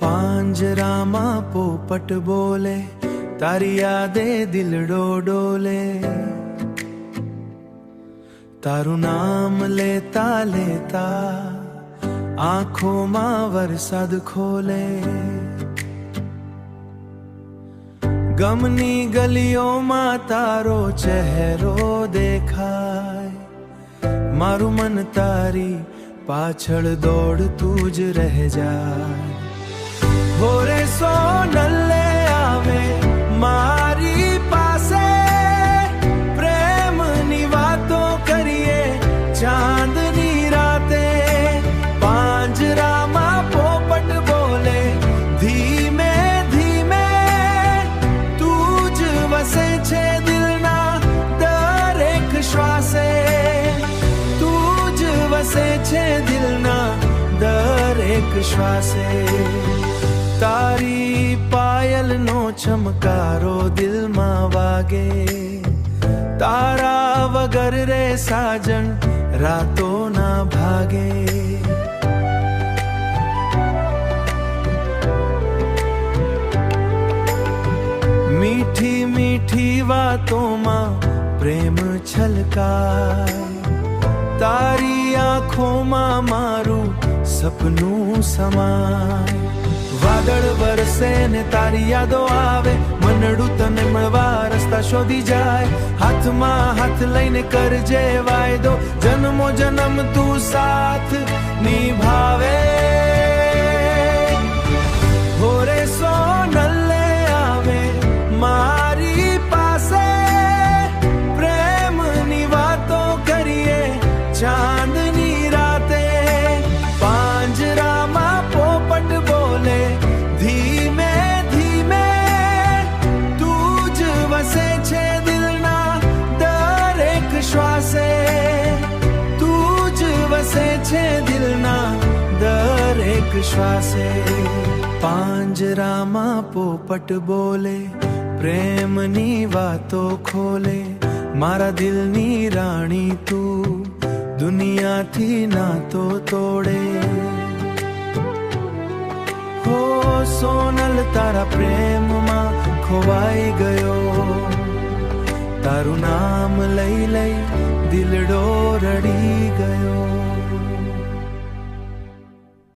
પાંજરામાં પોપટ બોલે, તારી યાદે દિલડો ડોલે. તારું નામ લેતા લેતા આંખોમાં વરસાદ ખોલે. ગમની ગલીઓમાં તારો ચહેરો દેખાય, મારું મન તારી પાછળ દોડતું જ રહે જાય. ભોરે સોનલે આવે મારી પાસે, પ્રેમની વાતો કરીએ ચાંદની રાતે. પાંજરામાં પોપટ બોલે ધીમે ધીમે, તું જ વસે છે દિલના દરેક શ્વાસે. તું જ વસે છે દિલના દરેક શ્વાસે. તારી પાયલનો ચમકારો દિલમાં વાગે, તારા વગર રે સાજન રાતો ના ભાગે. મીઠી મીઠી વાતોમાં પ્રેમ છલકાય, તારી આંખોમાં મારું સપનું સમાય. વાદળ વરસે ને તારી યાદો આવે, મનડું તને મળવા રસ્તા શોધી જાય. હાથમાં હાથ લઈને કરજે વાયદો, જન્મો જન્મ તું સાથ નિભાવે. ભોરે સોનલે આવે મારી પાસે, પ્રેમની વાતો કરીએ ચાંદની રાતે. પાંજરામાં પોપટ બોલે ધીમે ધીમે, તું જ વસે છે દિલના દરેક શ્વાસે. તું જ વસે છે દિલના દરેક શ્વાસે. પાંજરામાં પોપટ બોલે, પ્રેમની વાતો ખોલે, મારા દિલની રાણી તું દુનિયાથી નાતો તોડે. હો સોનલ તારા પ્રેમમાં ખોવાઈ ગયો, તારું નામ લઈ લઈ દિલડો રડી ગયો.